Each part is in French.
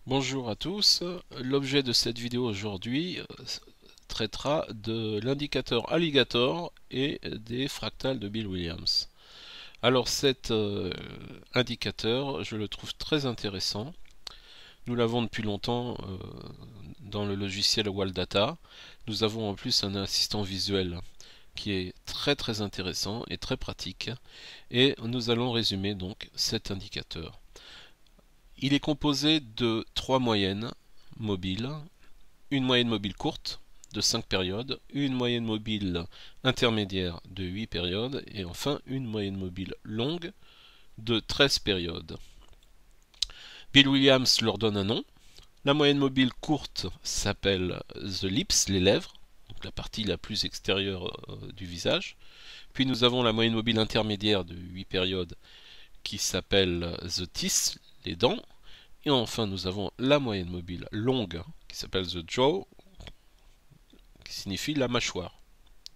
Bonjour à tous, l'objet de cette vidéo aujourd'hui traitera de l'indicateur Alligator et des fractales de Bill Williams. Alors cet indicateur, je le trouve très intéressant. Nous l'avons depuis longtemps dans le logiciel WalData. Nous avons en plus un assistant visuel qui est très intéressant et très pratique. Et nous allons résumer donc cet indicateur. Il est composé de 3 moyennes mobiles, une moyenne mobile courte de 5 périodes, une moyenne mobile intermédiaire de 8 périodes et enfin une moyenne mobile longue de 13 périodes. Bill Williams leur donne un nom. La moyenne mobile courte s'appelle the lips, les lèvres, donc la partie la plus extérieure du visage. Puis nous avons la moyenne mobile intermédiaire de 8 périodes qui s'appelle the teeth, les dents. Et enfin, nous avons la moyenne mobile longue qui s'appelle the jaw, qui signifie la mâchoire,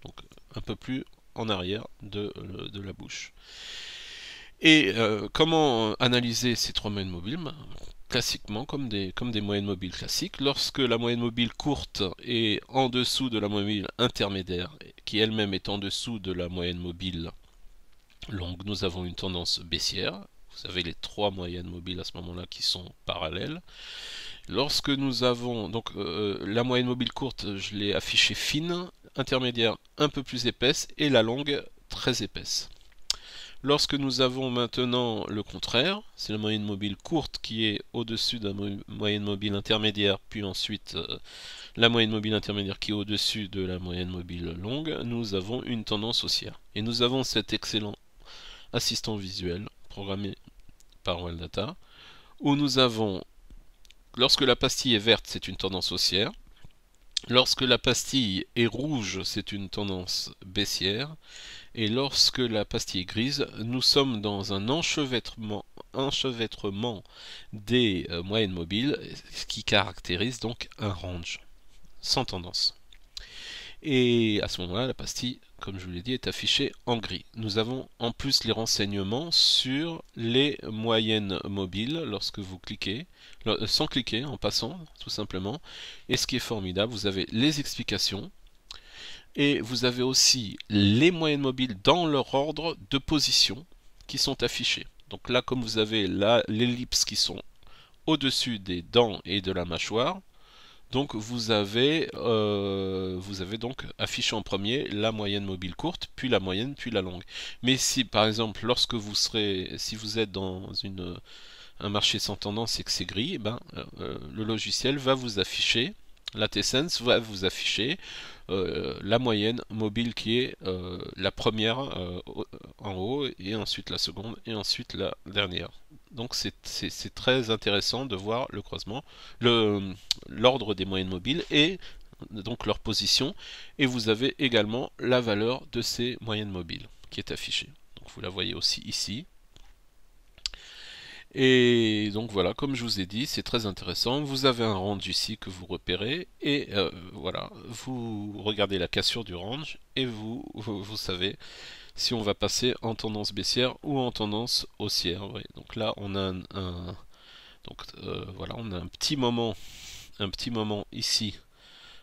donc un peu plus en arrière de la bouche. Et comment analyser ces trois moyennes mobiles? Classiquement, comme des moyennes mobiles classiques, lorsque la moyenne mobile courte est en dessous de la moyenne mobile intermédiaire, qui elle-même est en dessous de la moyenne mobile longue, nous avons une tendance baissière. Vous avez les trois moyennes mobiles à ce moment-là qui sont parallèles. Lorsque nous avons donc la moyenne mobile courte, je l'ai affichée fine, intermédiaire un peu plus épaisse et la longue très épaisse. Lorsque nous avons maintenant le contraire, c'est la moyenne mobile courte qui est au-dessus de la moyenne mobile intermédiaire, puis ensuite la moyenne mobile intermédiaire qui est au-dessus de la moyenne mobile longue, nous avons une tendance haussière. Et nous avons cet excellent assistant visuel programmé par WalData, où nous avons, lorsque la pastille est verte, c'est une tendance haussière. Lorsque la pastille est rouge, c'est une tendance baissière. Et lorsque la pastille est grise, nous sommes dans un enchevêtrement des moyennes mobiles, ce qui caractérise donc un range, sans tendance. Et à ce moment-là, la pastille, comme je vous l'ai dit, est affichée en gris. Nous avons en plus les renseignements sur les moyennes mobiles lorsque vous cliquez, sans cliquer, en passant tout simplement. Et ce qui est formidable, vous avez les explications et vous avez aussi les moyennes mobiles dans leur ordre de position qui sont affichées. Donc là, comme vous avez l'ellipse qui sont au-dessus des dents et de la mâchoire, donc vous avez donc affiché en premier la moyenne mobile courte, puis la moyenne, puis la longue. Mais si par exemple lorsque si vous êtes dans un marché sans tendance et que c'est gris, le logiciel va vous afficher, l'ATSense va vous afficher la moyenne mobile qui est la première en haut, et ensuite la seconde, et ensuite la dernière. Donc c'est très intéressant de voir le croisement, l'ordre des moyennes mobiles et donc leur position, et vous avez également la valeur de ces moyennes mobiles qui est affichée. Donc vous la voyez aussi ici. Et donc voilà, comme je vous ai dit, c'est très intéressant. Vous avez un range ici que vous repérez, et voilà, vous regardez la cassure du range et vous savez si on va passer en tendance baissière ou en tendance haussière. Ouais. Donc là, on a voilà, on a un petit moment ici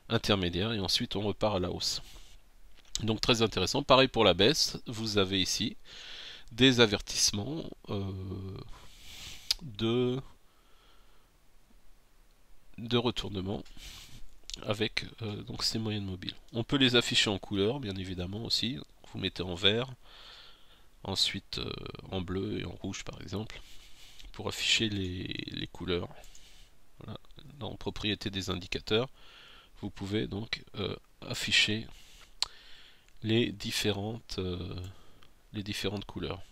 intermédiaire, et ensuite on repart à la hausse. Donc très intéressant. Pareil pour la baisse, vous avez ici des avertissements de retournement avec donc ces moyennes mobiles. On peut les afficher en couleur, bien évidemment aussi. Vous mettez en vert, ensuite en bleu et en rouge par exemple, pour afficher les couleurs. Voilà. Dans propriété des indicateurs, vous pouvez donc afficher les différentes couleurs.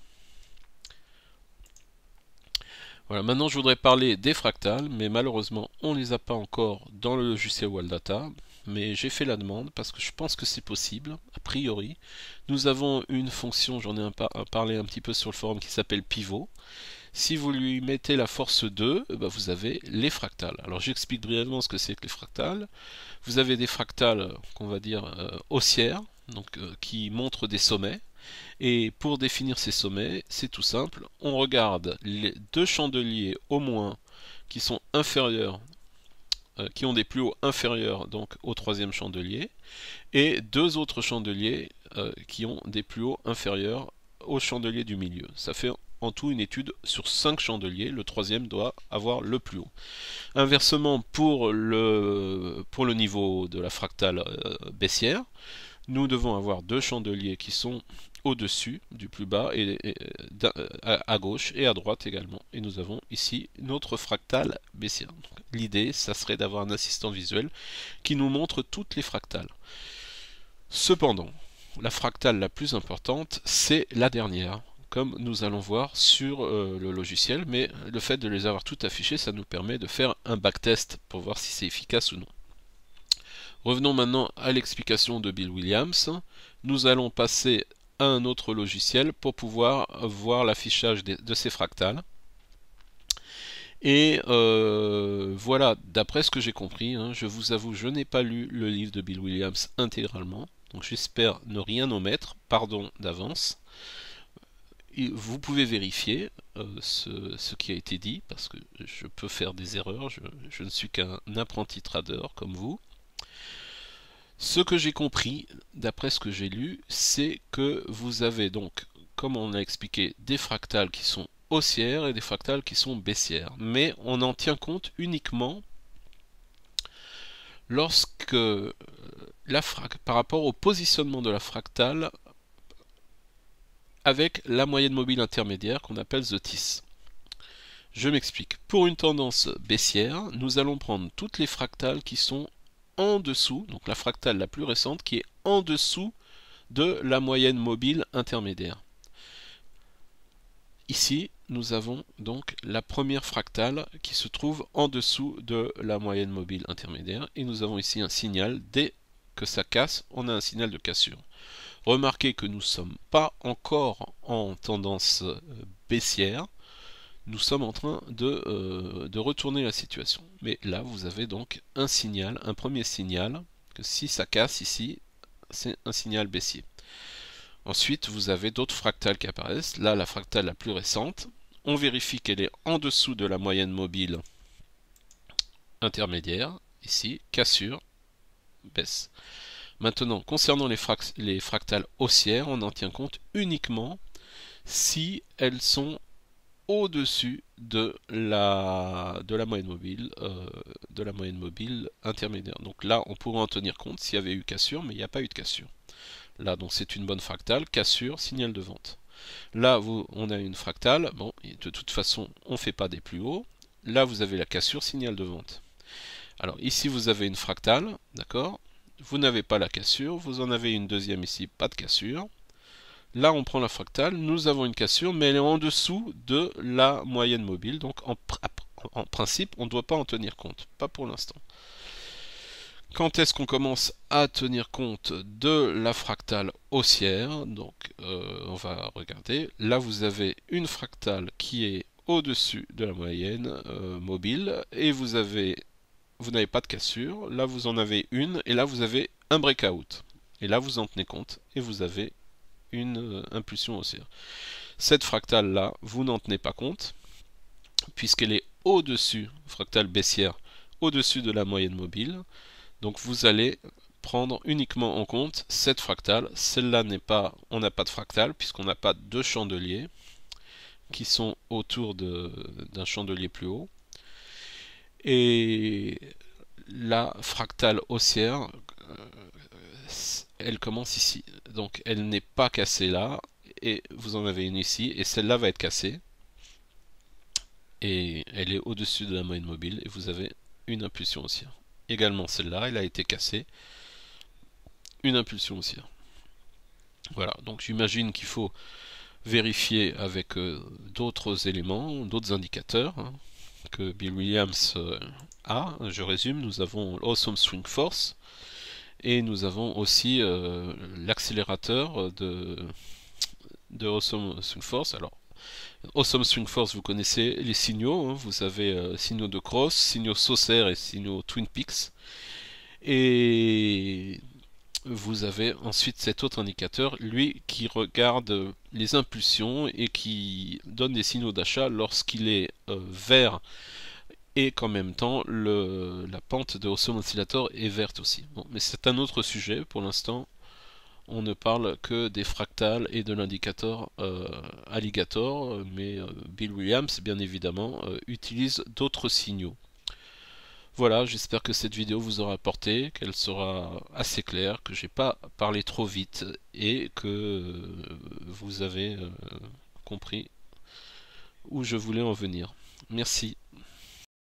Voilà, maintenant je voudrais parler des fractales, mais malheureusement on ne les a pas encore dans le logiciel WalData, mais j'ai fait la demande parce que je pense que c'est possible, a priori. Nous avons une fonction, j'en ai parlé un petit peu sur le forum, qui s'appelle pivot. Si vous lui mettez la force 2, vous avez les fractales. Alors j'explique brièvement ce que c'est que les fractales. Vous avez des fractales qu'on va dire haussières, donc qui montrent des sommets. Et pour définir ces sommets, c'est tout simple, on regarde les deux chandeliers au moins qui sont inférieurs, qui ont des plus hauts inférieurs donc au troisième chandelier, et deux autres chandeliers qui ont des plus hauts inférieurs au chandelier du milieu. Ça fait en tout une étude sur 5 chandeliers, le troisième doit avoir le plus haut. Inversement, pour le niveau de la fractale baissière, nous devons avoir deux chandeliers qui sont au-dessus du plus bas et à gauche et à droite également. Et nous avons ici notre fractale baissière. L'idée, ça serait d'avoir un assistant visuel qui nous montre toutes les fractales. Cependant, la fractale la plus importante, c'est la dernière, comme nous allons voir sur le logiciel, mais le fait de les avoir toutes affichées, ça nous permet de faire un backtest pour voir si c'est efficace ou non. Revenons maintenant à l'explication de Bill Williams. Nous allons passer à un autre logiciel pour pouvoir voir l'affichage de ces fractales. Et voilà, d'après ce que j'ai compris, hein, je vous avoue, je n'ai pas lu le livre de Bill Williams intégralement, donc j'espère ne rien omettre, pardon d'avance. Vous pouvez vérifier ce qui a été dit, parce que je peux faire des erreurs, je ne suis qu'un apprenti trader comme vous. Ce que j'ai compris, d'après ce que j'ai lu, c'est que vous avez donc, comme on a expliqué, des fractales qui sont haussières et des fractales qui sont baissières. Mais on en tient compte uniquement lorsque par rapport au positionnement de la fractale avec la moyenne mobile intermédiaire qu'on appelle the TIS. Je m'explique. Pour une tendance baissière, nous allons prendre toutes les fractales qui sont en dessous, donc la fractale la plus récente qui est en dessous de la moyenne mobile intermédiaire. Ici, nous avons donc la première fractale qui se trouve en dessous de la moyenne mobile intermédiaire et nous avons ici un signal. Dès que ça casse, on a un signal de cassure. Remarquez que nous ne sommes pas encore en tendance baissière, nous sommes en train de retourner la situation. Mais là, vous avez donc un signal, un premier signal, que si ça casse ici, c'est un signal baissier. Ensuite, vous avez d'autres fractales qui apparaissent. Là, la fractale la plus récente, on vérifie qu'elle est en dessous de la moyenne mobile intermédiaire. Ici, cassure, baisse. Maintenant, concernant les fractales haussières, on en tient compte uniquement si elles sont au-dessus de la moyenne mobile intermédiaire. Donc là, on pourrait en tenir compte s'il y avait eu cassure, mais il n'y a pas eu de cassure. Là, donc c'est une bonne fractale, cassure, signal de vente. Là, on a une fractale, bon, de toute façon, on ne fait pas des plus hauts. Là, vous avez la cassure, signal de vente. Alors ici, vous avez une fractale, d'accord? Vous n'avez pas la cassure, vous en avez une deuxième ici, pas de cassure. Là, on prend la fractale, nous avons une cassure, mais elle est en dessous de la moyenne mobile, donc en principe, on ne doit pas en tenir compte, pas pour l'instant. Quand est-ce qu'on commence à tenir compte de la fractale haussière? Donc, on va regarder. Là, vous avez une fractale qui est au-dessus de la moyenne mobile, et vous n'avez pas de cassure. Là, vous en avez une, et là, vous avez un breakout. Et là, vous en tenez compte, et vous avez une impulsion haussière. Cette fractale-là, vous n'en tenez pas compte, puisqu'elle est au-dessus, fractale baissière, au-dessus de la moyenne mobile. Donc vous allez prendre uniquement en compte cette fractale. Celle-là on n'a pas de fractale, puisqu'on n'a pas deux chandeliers qui sont autour d'un chandelier plus haut. Et la fractale haussière, elle commence ici. Donc elle n'est pas cassée là, et vous en avez une ici, et celle-là va être cassée. Et elle est au-dessus de la moyenne mobile, et vous avez une impulsion haussière. Également celle-là, elle a été cassée, une impulsion haussière. Voilà, donc j'imagine qu'il faut vérifier avec d'autres éléments, d'autres indicateurs que Bill Williams a. Je résume, nous avons Awesome Swing Force, et nous avons aussi l'accélérateur de Awesome Swing Force. Alors, Awesome Swing Force, vous connaissez les signaux, vous avez signaux de cross, signaux Saucer et signaux Twin Peaks. Et vous avez ensuite cet autre indicateur, lui, qui regarde les impulsions et qui donne des signaux d'achat lorsqu'il est vert. et qu'en même temps la pente de Awesome Oscillator est verte aussi. Bon, mais c'est un autre sujet. Pour l'instant, on ne parle que des fractales et de l'indicateur Alligator, mais Bill Williams, bien évidemment, utilise d'autres signaux. Voilà, j'espère que cette vidéo vous aura apporté, qu'elle sera assez claire, que j'ai pas parlé trop vite et que vous avez compris où je voulais en venir. Merci.